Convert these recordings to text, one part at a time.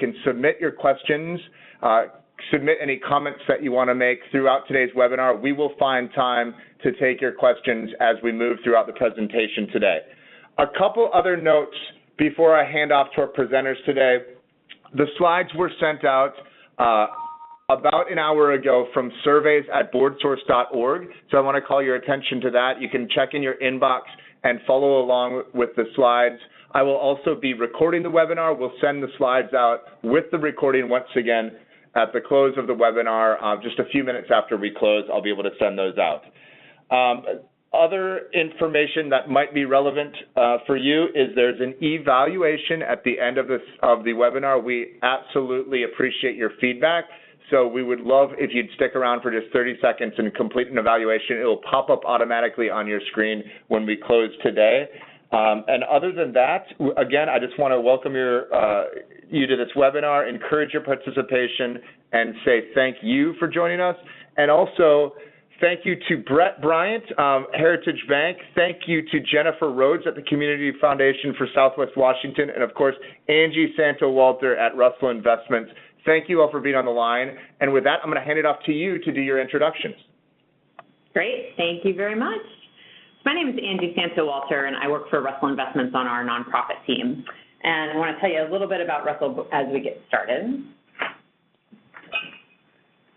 can submit your questions, submit any comments that you want to make throughout today's webinar. We will find time to take your questions as we move throughout the presentation today. A couple other notes before I hand off to our presenters today. The slides were sent out about an hour ago from surveys@boardsource.org, so I want to call your attention to that. You can check in your inbox and follow along with the slides. I will also be recording the webinar. We'll send the slides out with the recording once again at the close of the webinar. Just a few minutes after we close, I'll be able to send those out. Other information that might be relevant for you is there's an evaluation at the end of the webinar. We absolutely appreciate your feedback. So we would love if you'd stick around for just 30 seconds and complete an evaluation. It will pop up automatically on your screen when we close today. And other than that, again, I just want to welcome you to this webinar, encourage your participation, and say thank you for joining us. And also, thank you to Brett Bryant, Heritage Bank. Thank you to Jennifer Rhodes at the Community Foundation for Southwest Washington, and of course, Angie Santo-Walter at Russell Investments. Thank you all for being on the line. And with that, I'm going to hand it off to you to do your introductions. Great. Thank you very much. My name is Angie Santo-Walter, and I work for Russell Investments on our nonprofit team. And I want to tell you a little bit about Russell as we get started.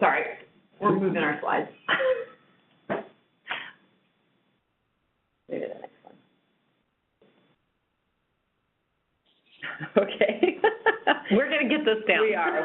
Sorry, we're moving our slides. Maybe the next one. Okay. We're going to get this down. We are.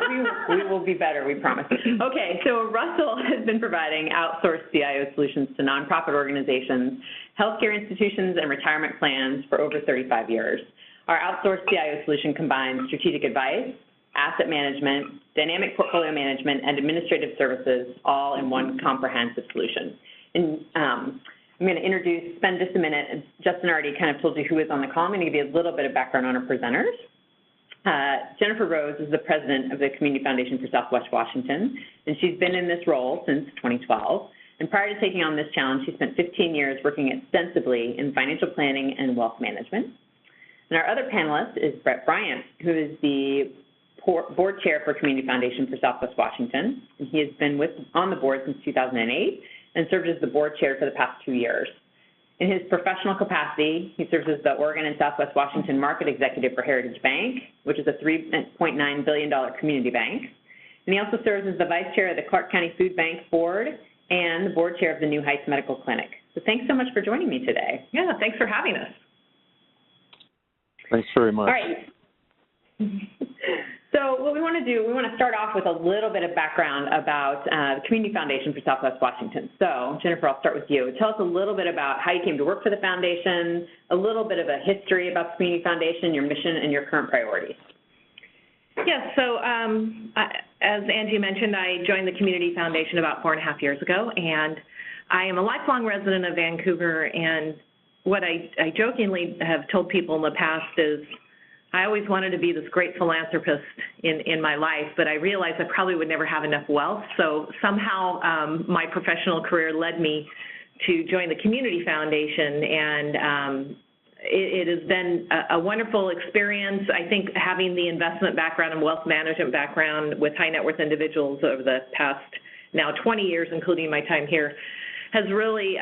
We will be better, we promise. Okay, so Russell has been providing outsourced CIO solutions to nonprofit organizations, healthcare institutions, and retirement plans for over 35 years. Our outsourced CIO solution combines strategic advice, asset management, dynamic portfolio management, and administrative services all in one comprehensive solution. And I'm going to spend just a minute. Justin already kind of told you who is on the call. I'm going to give you a little bit of background on our presenters. Jennifer Rhodes is the president of the Community Foundation for Southwest Washington, and she's been in this role since 2012. And prior to taking on this challenge, she spent 15 years working extensively in financial planning and wealth management. And our other panelist is Brett Bryant, who is the board chair for Community Foundation for Southwest Washington. And he has been on the board since 2008 and served as the board chair for the past 2 years. In his professional capacity, he serves as the Oregon and Southwest Washington Market Executive for Heritage Bank, which is a $3.9 billion community bank. And he also serves as the vice chair of the Clark County Food Bank Board and the board chair of the New Heights Medical Clinic. So thanks so much for joining me today. Yeah, thanks for having us. Thanks very much. All right. So what we want to do, we want to start off with a little bit of background about the Community Foundation for Southwest Washington. So Jennifer, I'll start with you. Tell us a little bit about how you came to work for the foundation, a little bit of a history about the Community Foundation, your mission, and your current priorities. Yes, so as Angie mentioned, I joined the Community Foundation about 4.5 years ago, and I am a lifelong resident of Vancouver, and what I jokingly have told people in the past is I always wanted to be this great philanthropist in my life, but I realized I probably would never have enough wealth. So somehow my professional career led me to join the Community Foundation, and it has been a wonderful experience. I think having the investment background and wealth management background with high net worth individuals over the past now 20 years, including my time here, has really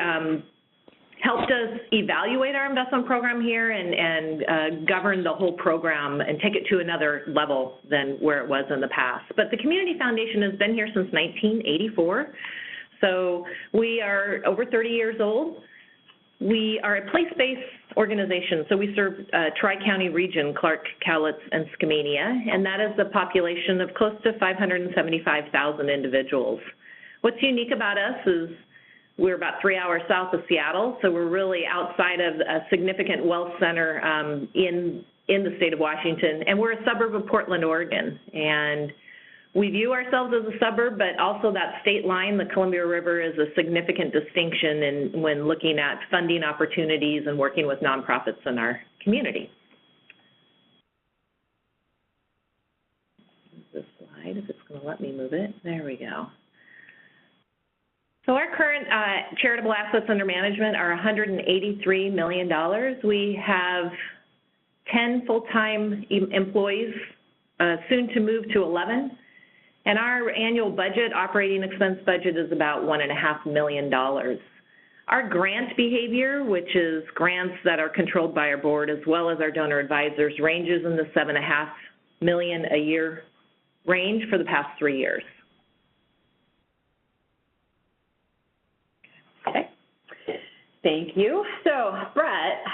helped us evaluate our investment program here and govern the whole program and take it to another level than where it was in the past. But the Community Foundation has been here since 1984, so we are over 30 years old. We are a place-based organization, so we serve Tri-County region, Clark, Cowlitz, and Skamania, and that is a population of close to 575,000 individuals. What's unique about us is we're about 3 hours south of Seattle, so we're really outside of a significant wealth center in the state of Washington, and we're a suburb of Portland, Oregon. And we view ourselves as a suburb, but also that state line, the Columbia River, is a significant distinction when looking at funding opportunities and working with nonprofits in our community. This slide, if it's going to let me move it. There we go. So our current charitable assets under management are $183 million. We have 10 full-time employees soon to move to 11. And our annual budget, operating expense budget, is about $1.5 million. Our grant behavior, which is grants that are controlled by our board as well as our donor advisors, ranges in the $7.5 million a year range for the past 3 years. Okay. Thank you. So, Brett,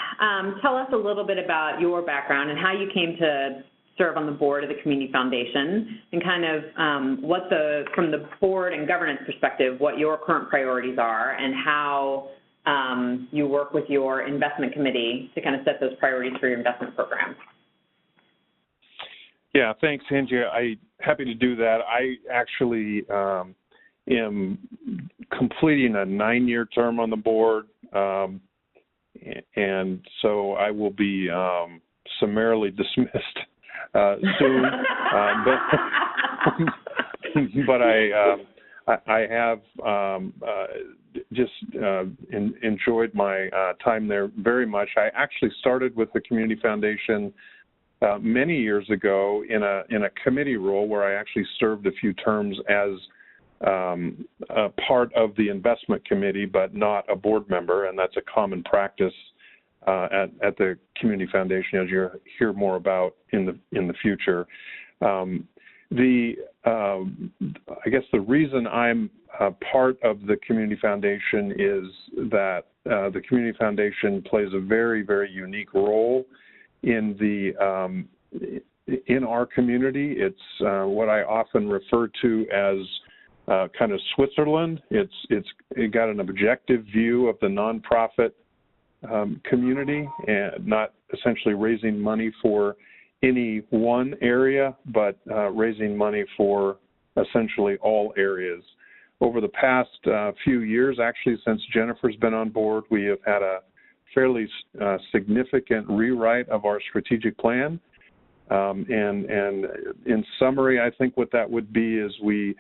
tell us a little bit about your background and how you came to serve on the board of the Community Foundation, and kind of from the board and governance perspective, what your current priorities are and how you work with your investment committee to kind of set those priorities for your investment program. Yeah, thanks, Angie. I'm happy to do that. I actually am completing a 9-year term on the board, and so I will be summarily dismissed soon. But I have just enjoyed my time there very much. I actually started with the Community Foundation many years ago in a committee role where I actually served a few terms as a part of the investment committee, but not a board member, and that's a common practice at the Community Foundation, as you'll hear more about in the future. I guess the reason I'm part of the Community Foundation is that the Community Foundation plays a very, very unique role in our community. It's what I often refer to as kind of Switzerland. It's got an objective view of the nonprofit community, and not essentially raising money for any one area, but raising money for essentially all areas. Over the past few years, actually since Jennifer's been on board, we have had a fairly significant rewrite of our strategic plan. And in summary, I think what that would be is we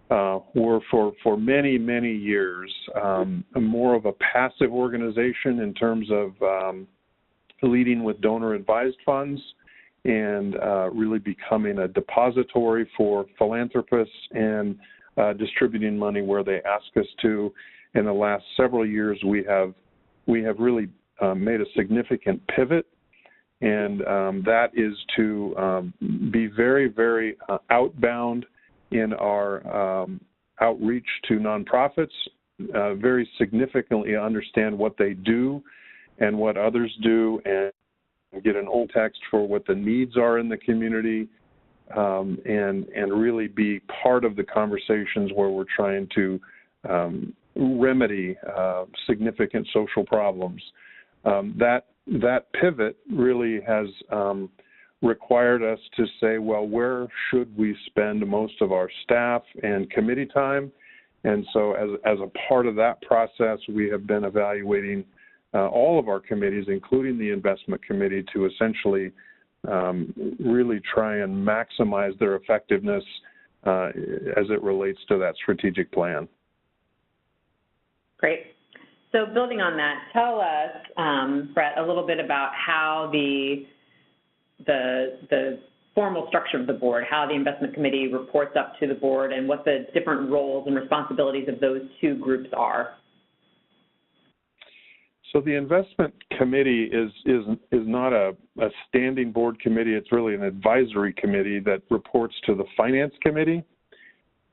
were for many, many years more of a passive organization in terms of leading with donor-advised funds and really becoming a depository for philanthropists and distributing money where they ask us to. In the last several years, we have really made a significant pivot, and that is to be very, very outbound in our outreach to nonprofits, very significantly understand what they do and what others do, and get an old text for what the needs are in the community, and really be part of the conversations where we're trying to remedy significant social problems. That pivot really has required us to say, well, where should we spend most of our staff and committee time? And so as a part of that process, we have been evaluating all of our committees, including the investment committee, to essentially really try and maximize their effectiveness as it relates to that strategic plan. Great. So building on that, tell us, Brett, a little bit about how the formal structure of the board, how the investment committee reports up to the board, and what the different roles and responsibilities of those two groups are. So the investment committee is not a standing board committee. It's really an advisory committee that reports to the finance committee.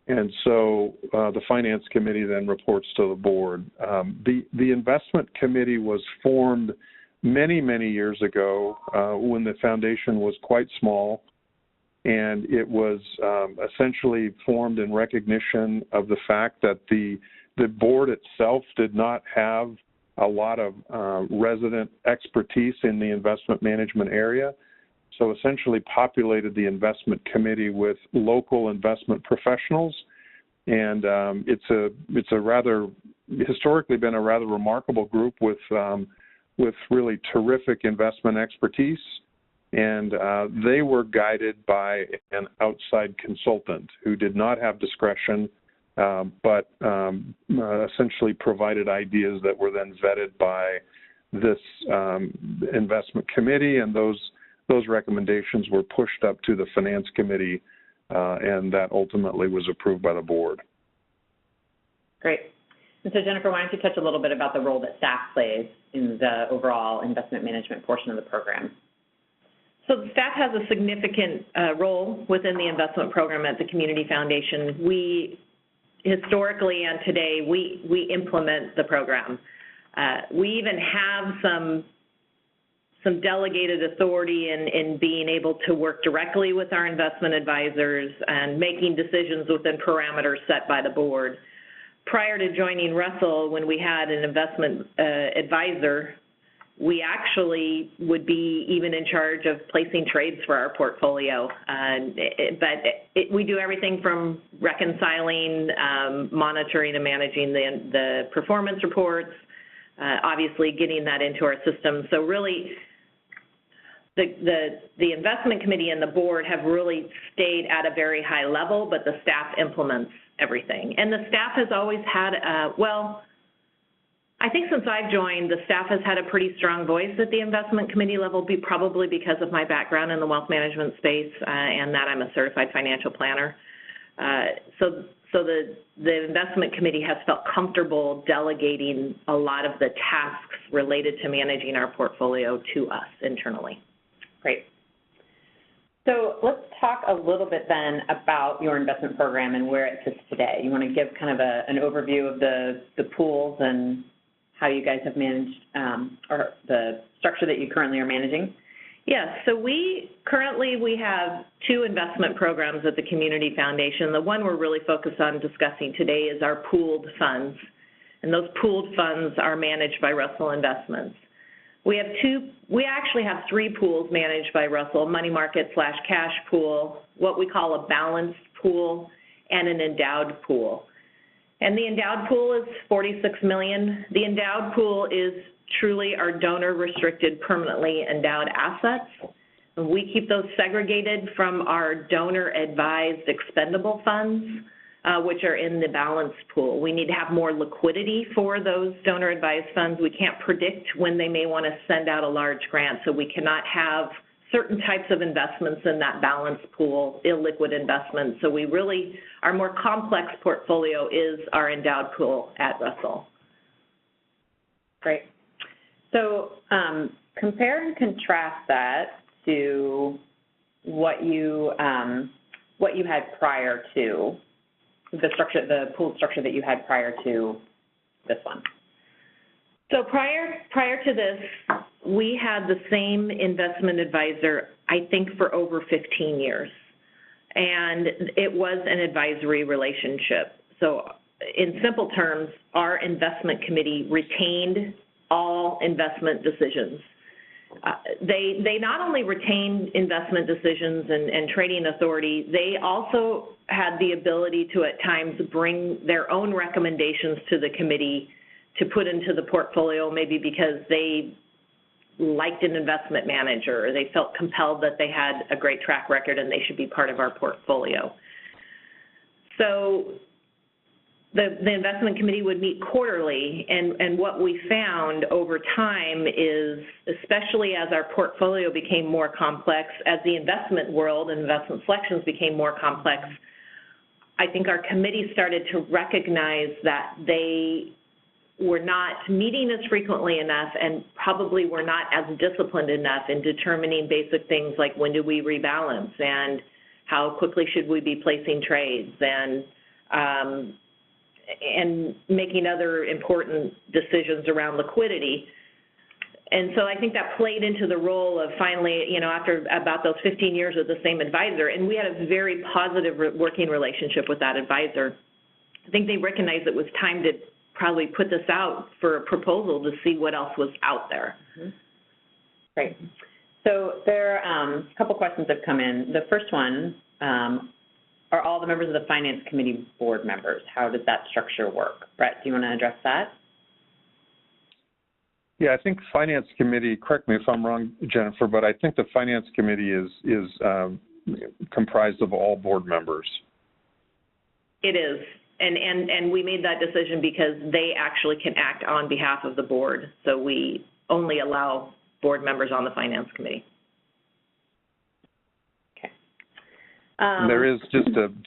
And so the finance committee then reports to the board. The investment committee was formed many, many years ago when the foundation was quite small, and it was essentially formed in recognition of the fact that the board itself did not have a lot of resident expertise in the investment management area. So essentially populated the investment committee with local investment professionals, and it's a rather historically been a rather remarkable group with really terrific investment expertise, and they were guided by an outside consultant who did not have discretion, but essentially provided ideas that were then vetted by this investment committee, and those those recommendations were pushed up to the Finance Committee, and that ultimately was approved by the board. Great. And so, Jennifer, why don't you touch a little bit about the role that staff plays in the overall investment management portion of the program? So the staff has a significant role within the investment program at the Community Foundation. We historically and today, we implement the program. We even have some delegated authority in being able to work directly with our investment advisors and making decisions within parameters set by the board. Prior to joining Russell, when we had an investment advisor, we actually would be even in charge of placing trades for our portfolio. We do everything from reconciling, monitoring and managing the performance reports, obviously getting that into our system. So really, the investment committee and the board have really stayed at a very high level, but the staff implements everything. And the staff has always had, I think since I've joined, the staff has had a pretty strong voice at the investment committee level, probably because of my background in the wealth management space and that I'm a certified financial planner. So the investment committee has felt comfortable delegating a lot of the tasks related to managing our portfolio to us internally. Great. So let's talk a little bit then about your investment program and where it sits today. You want to give kind of an overview of the pools and how you guys have managed, or the structure that you currently are managing? Yes, so we have two investment programs at the Community Foundation. The one we're really focused on discussing today is our pooled funds, and those pooled funds are managed by Russell Investments. We actually have three pools managed by Russell: money market / cash pool, what we call a balanced pool, and an endowed pool. And the endowed pool is $46 million. The endowed pool is truly our donor-restricted, permanently endowed assets. We keep those segregated from our donor-advised expendable funds, which are in the balanced pool. We need to have more liquidity for those donor-advised funds. We can't predict when they may want to send out a large grant, so we cannot have certain types of investments in that balanced pool, illiquid investments. So our more complex portfolio is our endowed pool at Russell. Great. So compare and contrast that to what you had prior to the pool structure that you had prior to this one. So prior to this, we had the same investment advisor, I think, for over 15 years. And it was an advisory relationship. So in simple terms, our investment committee retained all investment decisions. They not only retained investment decisions and trading authority, they also had the ability to at times bring their own recommendations to the committee to put into the portfolio, maybe because they liked an investment manager or they felt compelled that they had a great track record and they should be part of our portfolio. So the investment committee would meet quarterly, and what we found over time is, especially as our portfolio became more complex, as the investment world and investment selections became more complex, I think our committee started to recognize that they were not meeting as frequently enough and probably were not as disciplined enough in determining basic things like when do we rebalance and how quickly should we be placing trades and making other important decisions around liquidity. And so I think that played into the role of finally, after about those 15 years with the same advisor, and we had a very positive working relationship with that advisor. I think they recognized it was time to probably put this out for a proposal to see what else was out there. Mm-hmm. Great. So there are a couple questions that have come in. The first one, are all the members of the Finance Committee board members? How does that structure work? Brett, do you want to address that? Yeah, I think Finance Committee, correct me if I'm wrong, Jennifer, but I think the Finance Committee is comprised of all board members. It is. And we made that decision because they actually can act on behalf of the board. So we only allow board members on the Finance Committee. There is,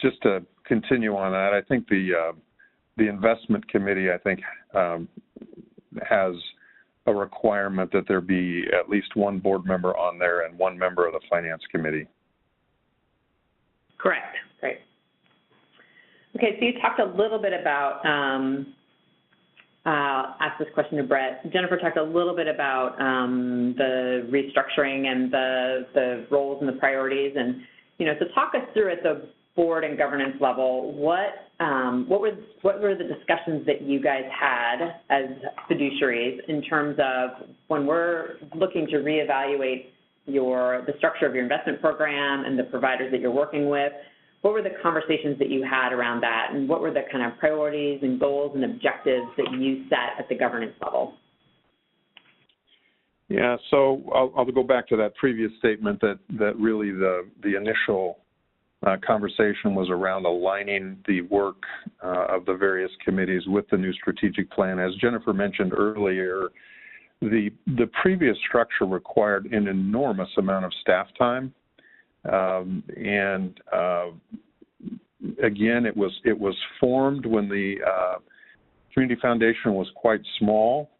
just to continue on that, I think the investment committee, I think, has a requirement that there be at least one board member on there and one member of the finance committee. Correct. Great. Okay, so you talked a little bit about, ask this question to Brett. Jennifer talked a little bit about the restructuring and the roles and the priorities. And, you know, so talk us through at the board and governance level, what were the discussions that you guys had as fiduciaries in terms of when we're looking to reevaluate the structure of your investment program and the providers that you're working with? What were the conversations that you had around that, and what were the kind of priorities and goals and objectives that you set at the governance level? Yeah, so I'll go back to that previous statement that really the initial conversation was around aligning the work of the various committees with the new strategic plan. As Jennifer mentioned earlier, the previous structure required an enormous amount of staff time. Again, it was formed when the Community Foundation was quite small.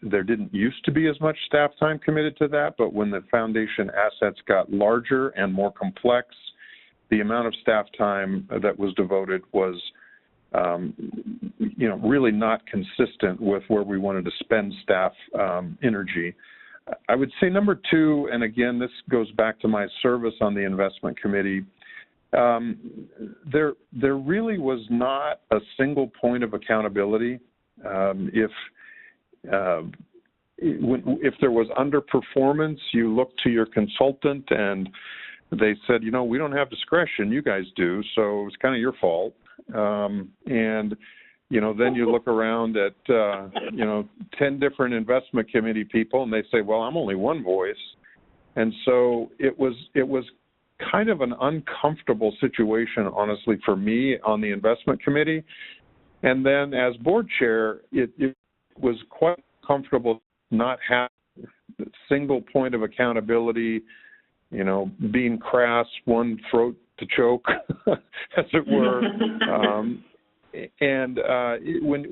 There didn't used to be as much staff time committed to that, but when the foundation assets got larger and more complex, the amount of staff time that was devoted was, you know, really not consistent with where we wanted to spend staff energy. I would say number two, and again, this goes back to my service on the investment committee, there really was not a single point of accountability. If there was underperformance, you looked to your consultant and they said, you know, we don't have discretion, you guys do, so it's kind of your fault. And, you know, then you look around at, you know, 10 different investment committee people and they say, well, I'm only one voice. And so it was kind of an uncomfortable situation, honestly, for me on the investment committee. And then as board chair, it was quite comfortable not having a single point of accountability, you know, being crass, one throat to choke, as it were.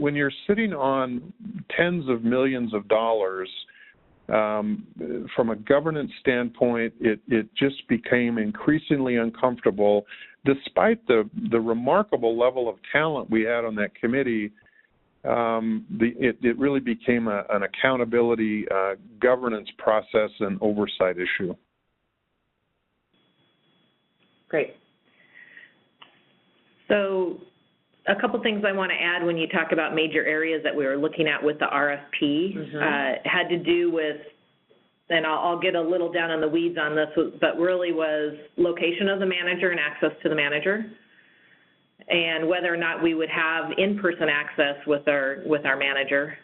When you're sitting on tens of millions of dollars, from a governance standpoint, it just became increasingly uncomfortable. Despite the remarkable level of talent we had on that committee, it really became an accountability governance process and oversight issue. Great. So a couple things I want to add when you talk about major areas that we were looking at with the RFP had to do with, and I'll get a little down in the weeds on this, but really was location of the manager and access to the manager, and whether or not we would have in-person access with our manager.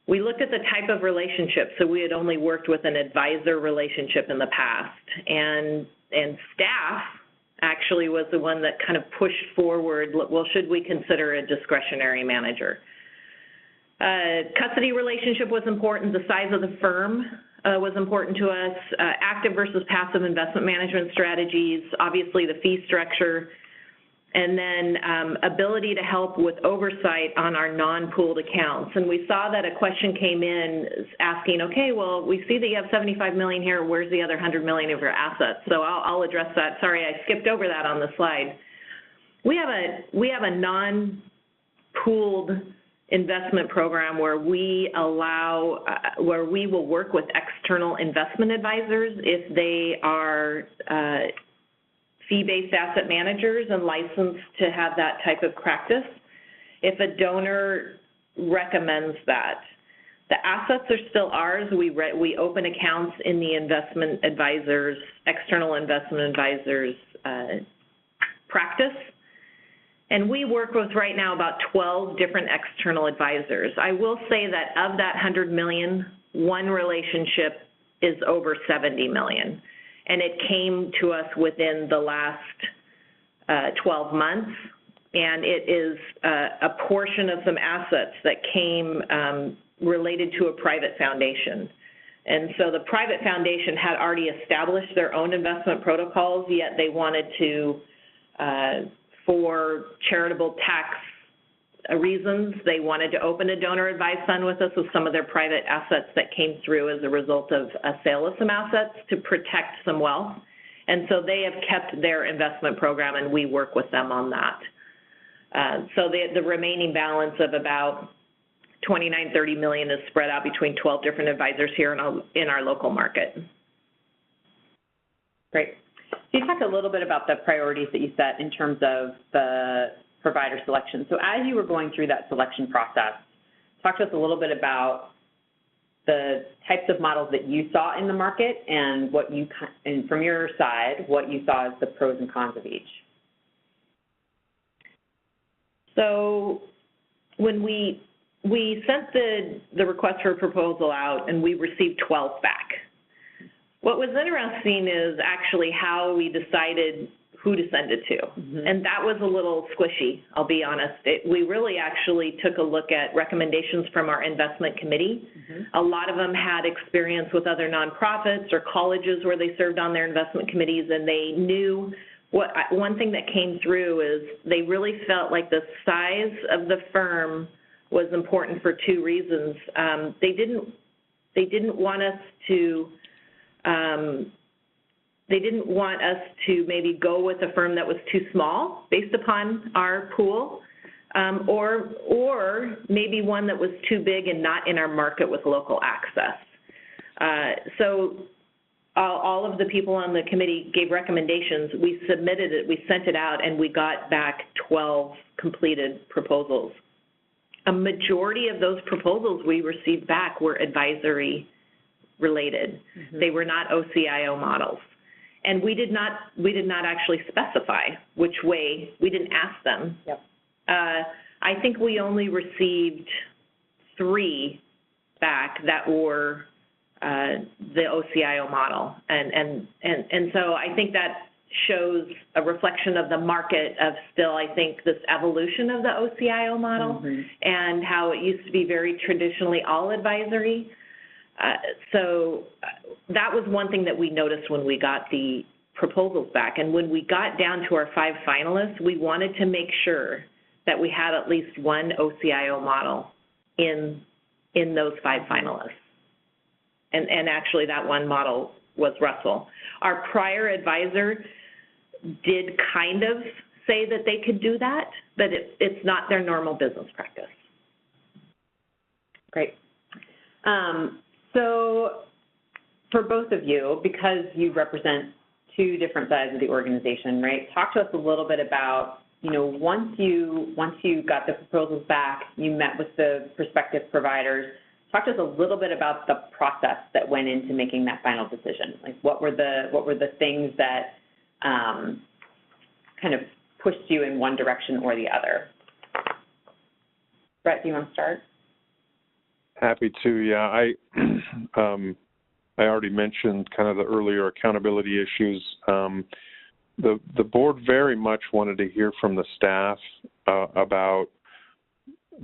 We looked at the type of relationship, so we had only worked with an advisor relationship in the past, and staff actually was the one that kind of pushed forward, well, should we consider a discretionary manager? Custody relationship was important. The size of the firm was important to us. Active versus passive investment management strategies, obviously the fee structure, and then ability to help with oversight on our non-pooled accounts. And we saw that a question came in asking, okay, well, we see that you have $75 million here. Where's the other $100 million of your assets? So I'll address that. Sorry, I skipped over that on the slide. We have a non-pooled investment program where we will work with external investment advisors if they are fee-based asset managers and licensed to have that type of practice, if a donor recommends that. The assets are still ours. We open accounts in the external investment advisors practice. And we work with right now about 12 different external advisors. I will say that of that $100 million, one relationship is over $70 million. And it came to us within the last 12 months, and it is a portion of some assets that came related to a private foundation. And so the private foundation had already established their own investment protocols, yet they wanted to, for charitable tax reasons, they wanted to open a donor-advised fund with us with some of their private assets that came through as a result of a sale of some assets to protect some wealth. And so they have kept their investment program, and we work with them on that. So the remaining balance of about $29-30 million is spread out between 12 different advisors here in our local market. Great. So you talked a little bit about the priorities that you set in terms of the provider selection. So as you were going through that selection process, talk to us a little bit about the types of models that you saw in the market and what you, and from your side, what you saw as the pros and cons of each. So when we sent the request for a proposal out, and we received 12 back. What was interesting is actually how we decided who to send it to. Mm-hmm. And that was a little squishy, I'll be honest. We really actually took a look at recommendations from our investment committee. Mm-hmm. A lot of them had experience with other nonprofits or colleges where they served on their investment committees, and they knew one thing that came through is they really felt like the size of the firm was important for two reasons. They didn't want us to maybe go with a firm that was too small based upon our pool, or maybe one that was too big and not in our market with local access. So all of the people on the committee gave recommendations. We submitted it, we sent it out, and we got back 12 completed proposals. A majority of those proposals we received back were advisory related. Mm-hmm. They were not OCIO models. And we did not actually specify which way. We didn't ask them. Yep. I think we only received 3 back that were the OCIO model. And so I think that shows a reflection of the market of still, I think, this evolution of the OCIO model. Mm-hmm. And how it used to be very traditionally all advisory. So that was one thing that we noticed when we got the proposals back. And when we got down to our 5 finalists, we wanted to make sure that we had at least one OCIO model in those 5 finalists. And actually that one model was Russell. Our prior advisor did kind of say that they could do that, but it's not their normal business practice. Great. So for both of you, because you represent 2 different sides of the organization, right, talk to us a little bit about, once you got the proposals back, you met with the prospective providers, talk to us a little bit about the process that went into making that final decision. Like, what were the things that kind of pushed you in one direction or the other? Brett, do you want to start? Happy to, yeah. I already mentioned kind of the earlier accountability issues. The board very much wanted to hear from the staff about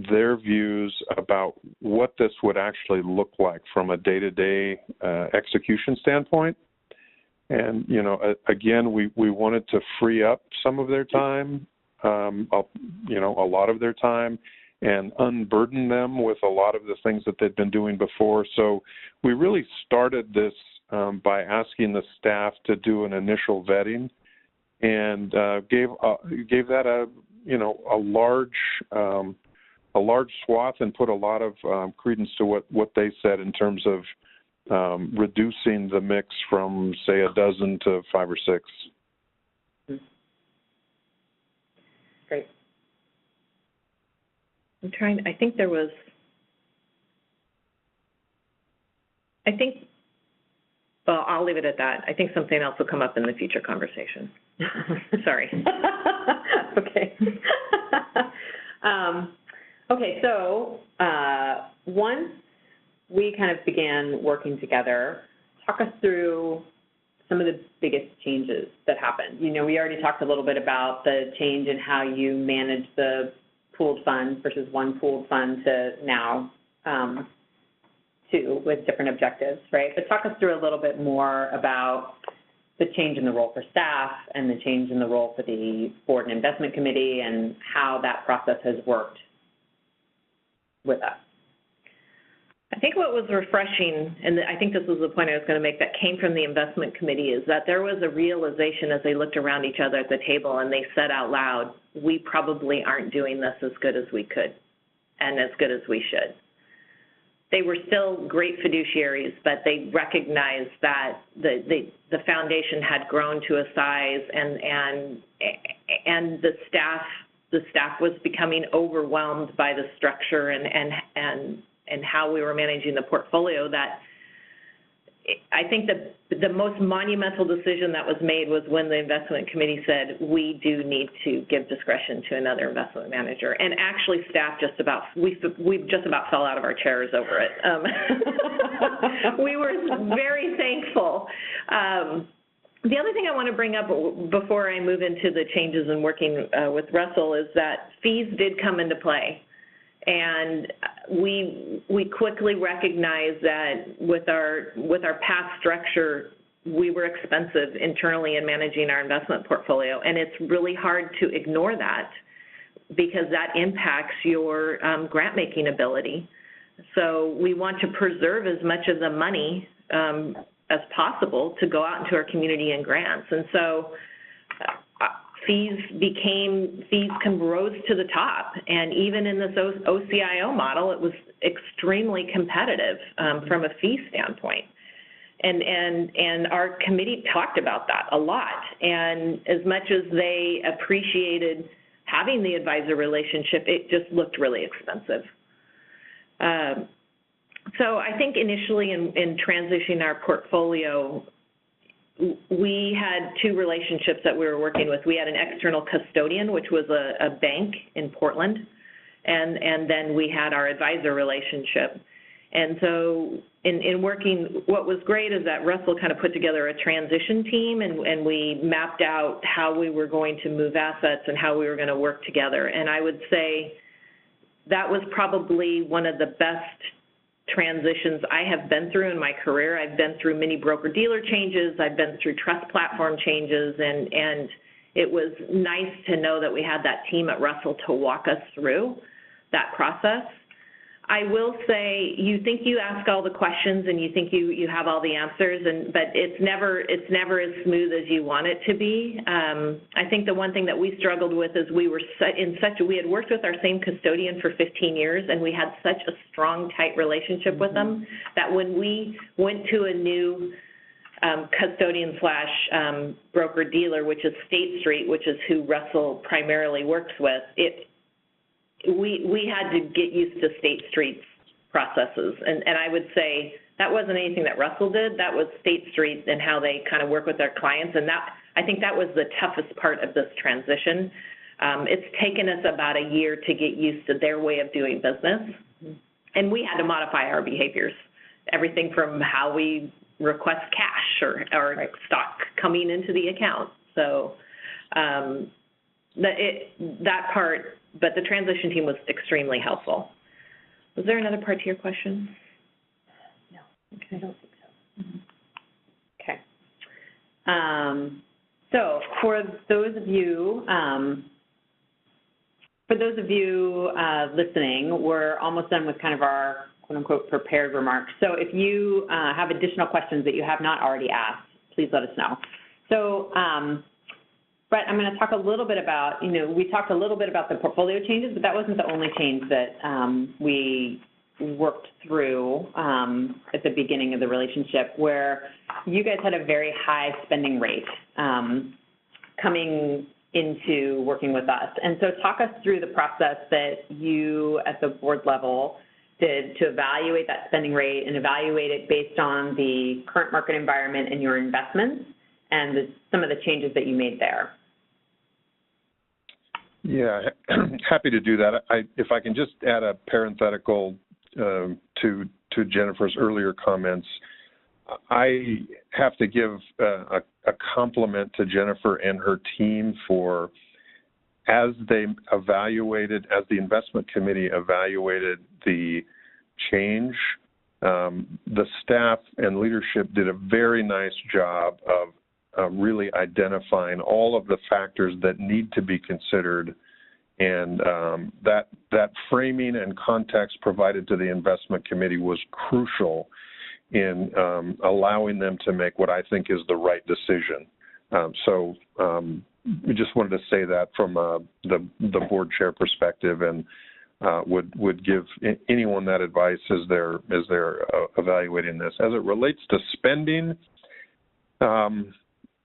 their views about what this would actually look like from a day-to-day execution standpoint. And, again, we wanted to free up some of their time, a lot of their time, and unburden them with a lot of the things that they'd been doing before. So we really started this by asking the staff to do an initial vetting, and gave that a large swath, and put a lot of credence to what they said in terms of reducing the mix from, say, 12 to 5 or 6. Great. Well, I'll leave it at that. I think something else will come up in the future conversation. Sorry. Okay. Okay, so once we kind of began working together, talk us through some of the biggest changes that happened. We already talked a little bit about the change in how you manage the pooled funds versus one pooled fund to now too, with different objectives, right? But talk us through a little bit more about the change in the role for staff and the change in the role for the board and investment committee and how that process has worked with us. I think what was refreshing, and I think this was the point I was going to make, that came from the investment committee, is that there was a realization as they looked around each other at the table and they said out loud, we probably aren't doing this as good as we could and as good as we should. They were still great fiduciaries, but they recognized that the foundation had grown to a size and the staff was becoming overwhelmed by the structure and how we were managing the portfolio, that I think the most monumental decision that was made was when the investment committee said, we do need to give discretion to another investment manager. And actually staff we just about fell out of our chairs over it. We were very thankful. The other thing I want to bring up before I move into the changes in working with Russell is that fees did come into play. And we quickly recognized that with our past structure, we were expensive internally in managing our investment portfolio, and it's really hard to ignore that because that impacts your grant making ability. So we want to preserve as much of the money as possible to go out into our community and grants, and so fees rose to the top, and even in this OCIO model, it was extremely competitive from a fee standpoint. And our committee talked about that a lot. And as much as they appreciated having the advisor relationship, it just looked really expensive. So I think initially in transitioning our portfolio, we had two relationships that we were working with. We had an external custodian, which was a bank in Portland, and then we had our advisor relationship. And so in working, what was great is that Russell kind of put together a transition team, and we mapped out how we were going to move assets and how we were going to work together. And I would say that was probably one of the best transitions I have been through in my career. I've been through many broker-dealer changes. I've been through trust platform changes, and it was nice to know that we had that team at Russell to walk us through that process. I will say, you think you ask all the questions and you think you have all the answers, but it's never as smooth as you want it to be. I think the one thing that we struggled with is we had worked with our same custodian for 15 years, and we had such a strong, tight relationship with them that when we went to a new custodian / broker-dealer, which is State Street, which is who Russell primarily works with, we had to get used to State Street's processes. And I would say that wasn't anything that Russell did. That was State Street and how they kind of work with their clients. And I think that was the toughest part of this transition. It's taken us about a year to get used to their way of doing business. And we had to modify our behaviors, everything from how we request cash or stock coming into the account. So that part, but the transition team was extremely helpful. Was there another part to your question? No, okay. I don't think so. Okay. So for those of you listening, we're almost done with kind of our quote-unquote prepared remarks. So if you have additional questions that you have not already asked, please let us know. So, but I'm going to talk a little bit about, we talked a little bit about the portfolio changes, but that wasn't the only change that we worked through at the beginning of the relationship, where you guys had a very high spending rate coming into working with us. And so talk us through the process that you at the board level did to evaluate that spending rate and evaluate it based on the current market environment and your investments and some of the changes that you made there. Yeah, happy to do that. If I can just add a parenthetical to Jennifer's earlier comments, I have to give a compliment to Jennifer and her team for, as the investment committee evaluated the change the staff and leadership did a very nice job of really identifying all of the factors that need to be considered, and that framing and context provided to the investment committee was crucial in allowing them to make what I think is the right decision. So we just wanted to say that from the board chair perspective, and would give anyone that advice as they're evaluating this. As it relates to spending,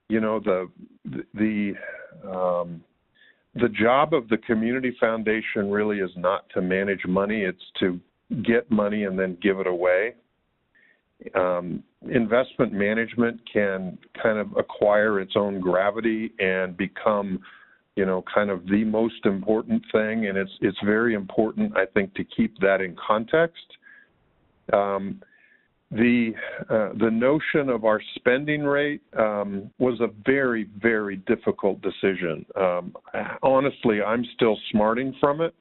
you know, the job of the community foundation really is not to manage money; it's to get money and then give it away. Investment management can kind of acquire its own gravity and become, you know, kind of the most important thing, and it's very important, I think, to keep that in context. The notion of our spending rate was a very, very difficult decision. Honestly, I'm still smarting from it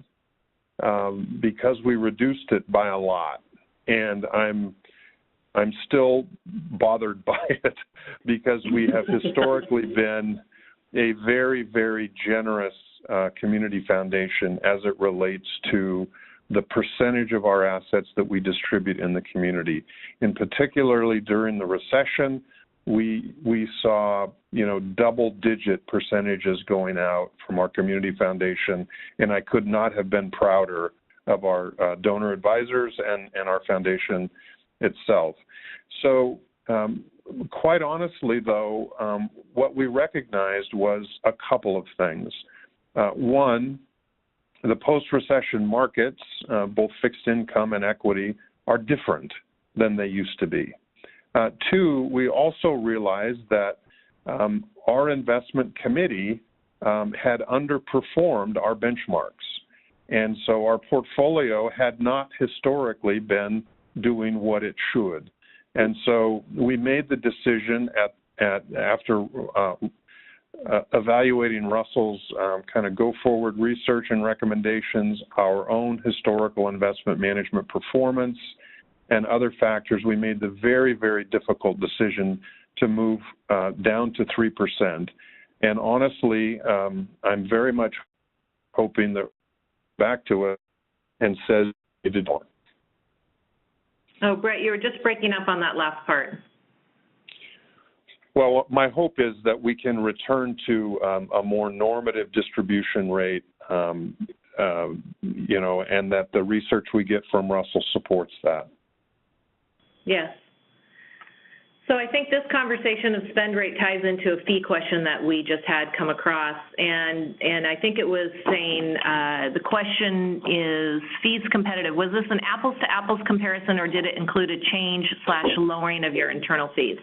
because we reduced it by a lot, and I'm still bothered by it because we have historically been a very, very generous community foundation as it relates to the percentage of our assets that we distribute in the community. And particularly during the recession, we saw, you know, double-digit percentages going out from our community foundation, and I could not have been prouder of our donor advisors and our foundation itself. So quite honestly, though, what we recognized was a couple of things. One, the post-recession markets, both fixed income and equity, are different than they used to be. Two, we also realized that our investment committee had underperformed our benchmarks. And so our portfolio had not historically been doing what it should. And so we made the decision after evaluating Russell's kind of go-forward research and recommendations, our own historical investment management performance, and other factors, we made the very, very difficult decision to move down to 3%. And honestly, I'm very much hoping that back to it and says it did more. Oh, Brett, you were just breaking up on that last part. Well, my hope is that we can return to a more normative distribution rate, you know, and that the research we get from Russell supports that. Yes. So I think this conversation of spend rate ties into a fee question that we just had come across, and I think it was saying the question is fees competitive. Was this an apples-to-apples comparison, or did it include a change/lowering of your internal fees?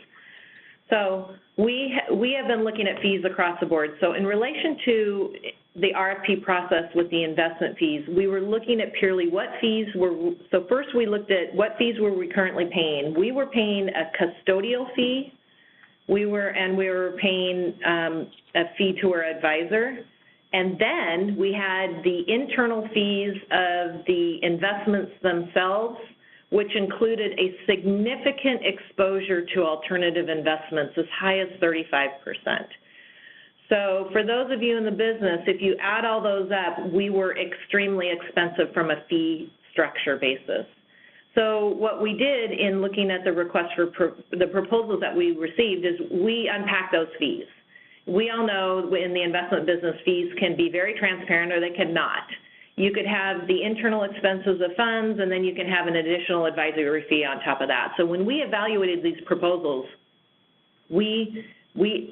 So we have been looking at fees across the board. So in relation to the RFP process with the investment fees, we were looking at purely what fees were, so first we looked at what fees were we currently paying. We were paying a custodial fee, we were paying a fee to our advisor, and then we had the internal fees of the investments themselves, which included a significant exposure to alternative investments as high as 35%. So for those of you in the business, if you add all those up, we were extremely expensive from a fee structure basis. So what we did in looking at the request for the proposals that we received is we unpacked those fees. We all know in the investment business, fees can be very transparent or they cannot. You could have the internal expenses of funds, and then you can have an additional advisory fee on top of that. So when we evaluated these proposals, we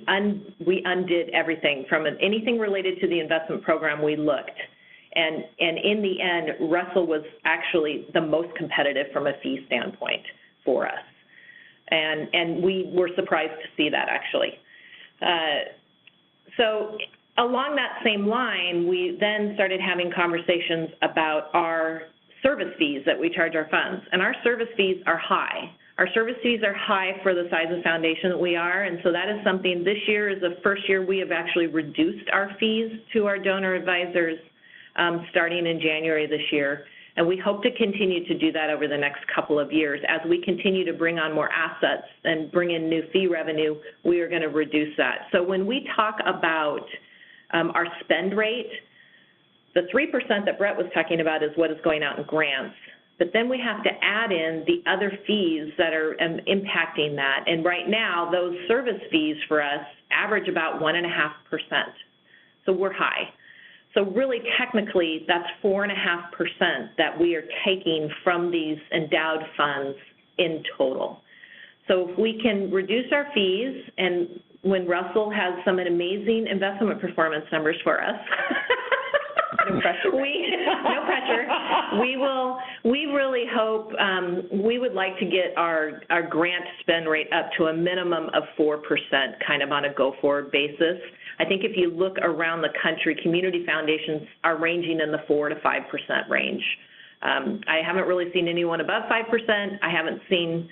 undid everything from anything related to the investment program. We looked, and in the end, Russell was actually the most competitive from a fee standpoint for us, and we were surprised to see that actually. So along that same line, we then started having conversations about our service fees that we charge our funds, and our service fees are high. Our service fees are high for the size of foundation that we are, and so that is something, this year is the first year we have actually reduced our fees to our donor advisors starting in January this year, And we hope to continue to do that over the next couple of years. As we continue to bring on more assets and bring in new fee revenue, we are going to reduce that. So when we talk about our spend rate, the 3% that Brett was talking about is what is going out in grants. But then we have to add in the other fees that are impacting that. And right now, those service fees for us average about 1.5%. So we're high. So really, technically, that's 4.5% that we are taking from these endowed funds in total. So if we can reduce our fees, and when Russell has some amazing investment performance numbers for us, no pressure. No pressure. We really hope, we would like to get our grant spend rate up to a minimum of 4% kind of on a go-forward basis. I think if you look around the country, community foundations are ranging in the 4 to 5% range. I haven't really seen anyone above 5%. I haven't seen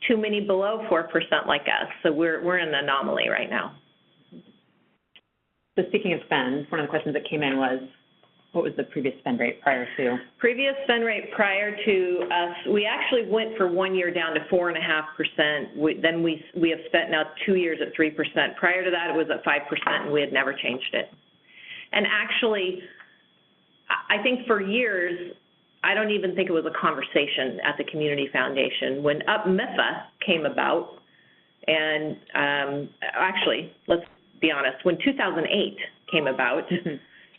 too many below 4% like us. So we're in an anomaly right now. So speaking of spend, one of the questions that came in was, what was the previous spend rate prior to? Previous spend rate prior to us, we actually went for 1 year down to 4.5%. Then we have spent now 2 years at 3%. Prior to that, it was at 5%, and we had never changed it. And actually, I think for years, I don't even think it was a conversation at the Community Foundation. When UP-MIFA came about, and actually, let's be honest, when 2008 came about,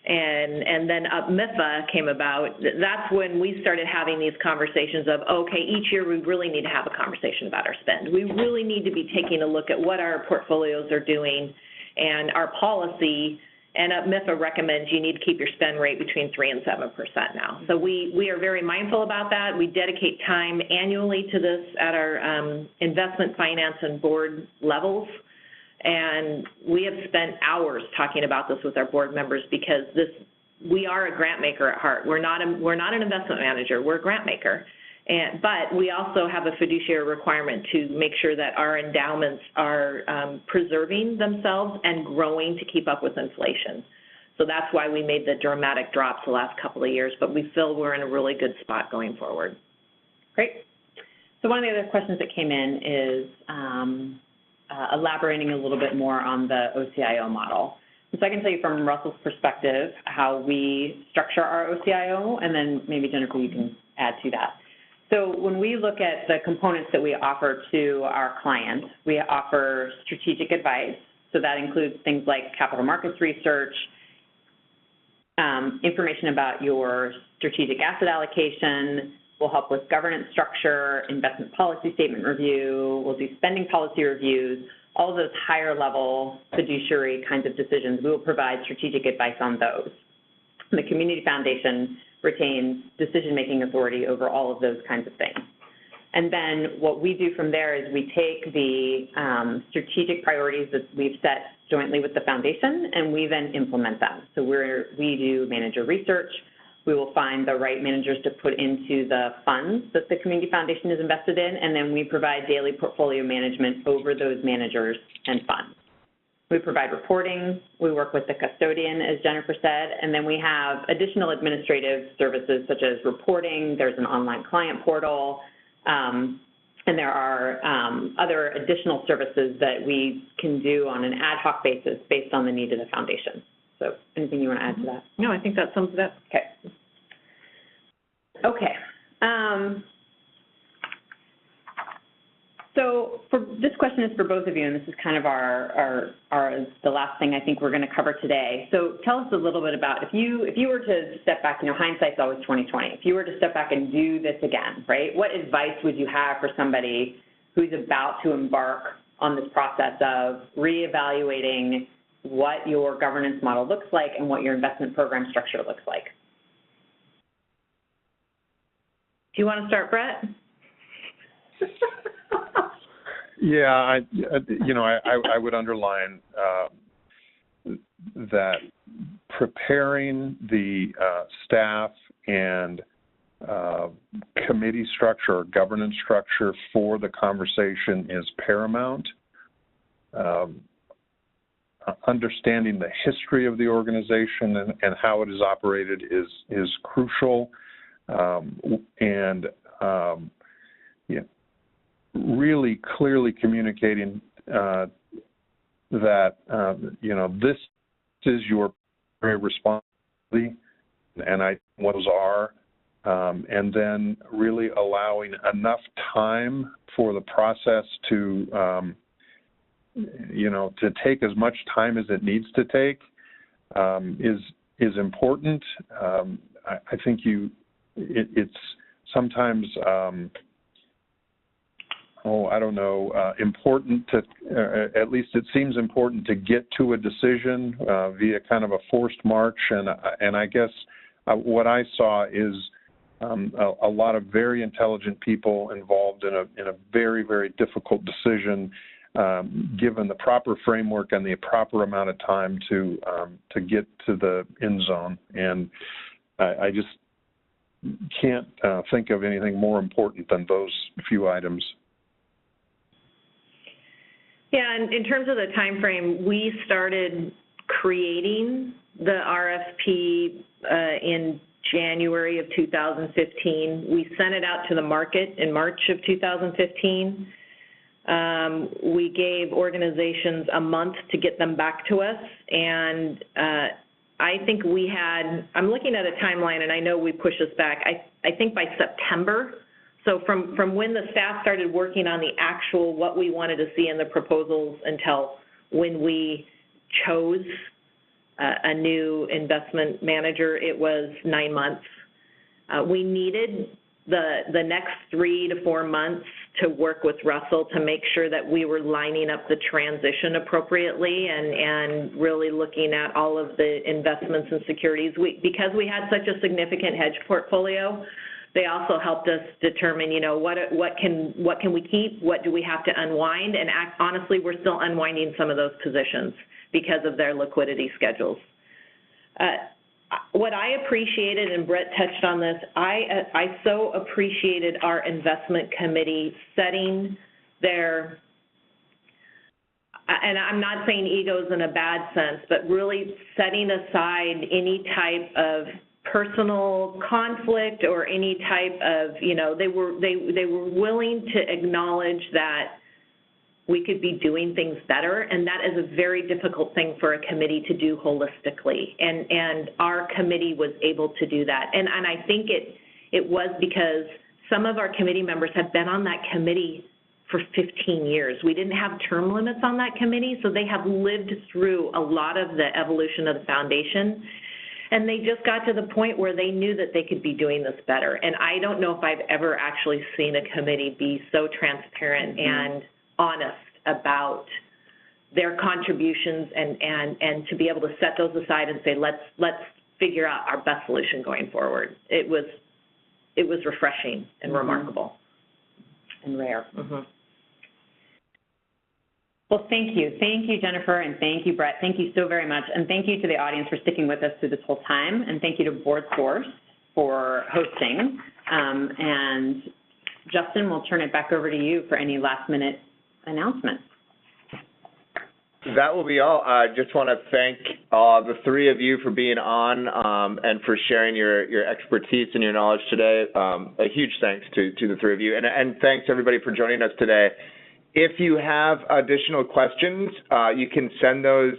and then UP-MIFA came about, that's when we started having these conversations of, okay, each year we really need to have a conversation about our spend. We really need to be taking a look at what our portfolios are doing, and our policy, and UP-MIFA recommends you need to keep your spend rate between 3 and 7% now. So we are very mindful about that. We dedicate time annually to this at our investment finance and board levels. And we have spent hours talking about this with our board members because we are a grant maker at heart. We're not an investment manager. We're a grant maker. But we also have a fiduciary requirement to make sure that our endowments are preserving themselves and growing to keep up with inflation. So that's why we made the dramatic drops the last couple of years, but we feel we're in a really good spot going forward. Great. So one of the other questions that came in is elaborating a little bit more on the OCIO model. So I can tell you from Russell's perspective how we structure our OCIO, and then maybe Jennifer, you can add to that. So when we look at the components that we offer to our clients, we offer strategic advice. So that includes things like capital markets research, information about your strategic asset allocation. We'll help with governance structure, investment policy statement review. We'll do spending policy reviews, all of those higher level fiduciary kinds of decisions. We will provide strategic advice on those. The Community Foundation retains decision-making authority over all of those kinds of things. And then what we do from there is we take the strategic priorities that we've set jointly with the foundation, and we then implement them. So we do manager research. We will find the right managers to put into the funds that the Community Foundation is invested in, and then we provide daily portfolio management over those managers and funds. We provide reporting. We work with the custodian, as Jennifer said, and then we have additional administrative services such as reporting. There's an online client portal, and there are other additional services that we can do on an ad hoc basis based on the need of the foundation. So anything you want to add to that? No, I think that sums it up. Okay. Okay. So this question is for both of you, and this is kind of the last thing I think we're going to cover today. So tell us a little bit about if you were to step back, hindsight's always 20/20. If you were to step back and do this again, right, what advice would you have for somebody who's about to embark on this process of reevaluating what your governance model looks like and what your investment program structure looks like? Do you want to start, Brett? Yeah, I would underline that preparing the staff and committee structure or governance structure for the conversation is paramount. Understanding the history of the organization and how it is operated is crucial. really clearly communicating that, this is your primary responsibility, and what those are, and then really allowing enough time for the process to, to take as much time as it needs to take is important. I think it's sometimes, important to, at least it seems important to get to a decision via kind of a forced march. And I guess what I saw is a lot of very intelligent people involved in a very, very difficult decision, given the proper framework and the proper amount of time to get to the end zone. And I just can't think of anything more important than those few items. Yeah, and in terms of the time frame, we started creating the RFP in January of 2015. We sent it out to the market in March of 2015. We gave organizations a month to get them back to us, and I think we had, I'm looking at a timeline, and I know we pushed this back, I think by September. So from when the staff started working on the actual what we wanted to see in the proposals until when we chose a new investment manager, it was 9 months. We needed the next 3 to 4 months to work with Russell to make sure that we were lining up the transition appropriately and really looking at all of the investments and securities. Because we had such a significant hedge portfolio, they also helped us determine, what can we keep, what do we have to unwind, and honestly, we're still unwinding some of those positions because of their liquidity schedules. What I appreciated, and Brett touched on this, I so appreciated our investment committee setting their, and I'm not saying egos in a bad sense, but really setting aside any type of personal conflict or any type of, they were willing to acknowledge that we could be doing things better, and that is a very difficult thing for a committee to do holistically, and our committee was able to do that. And I think it was because some of our committee members have been on that committee for 15 years. We didn't have term limits on that committee, so they have lived through a lot of the evolution of the foundation, and they just got to the point where they knew that they could be doing this better. And I don't know if I've ever actually seen a committee be so transparent and honest about their contributions and to be able to set those aside and say, let's figure out our best solution going forward. It was refreshing and remarkable. And rare. Well, thank you. Thank you, Jennifer, and thank you, Brett. Thank you so very much. And thank you to the audience for sticking with us through this whole time. And thank you to BoardSource for hosting. And Justin, we'll turn it back over to you for any last-minute announcements. That will be all. I just want to thank the three of you for being on and for sharing your expertise and your knowledge today. A huge thanks to the three of you. And thanks, everybody, for joining us today. If you have additional questions, you can send those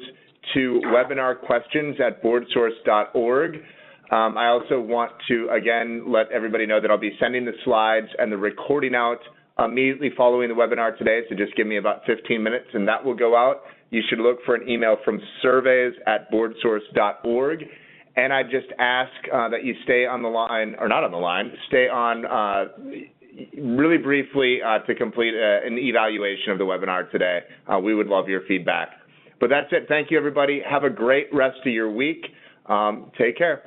to webinarquestions@boardsource.org. I also want to, again, let everybody know that I'll be sending the slides and the recording out immediately following the webinar today, so just give me about 15 minutes and that will go out. You should look for an email from surveys@boardsource.org. And I just ask that you stay on the line, or not on the line, stay on really briefly to complete an evaluation of the webinar today. We would love your feedback. But that's it. Thank you, everybody. Have a great rest of your week. Take care.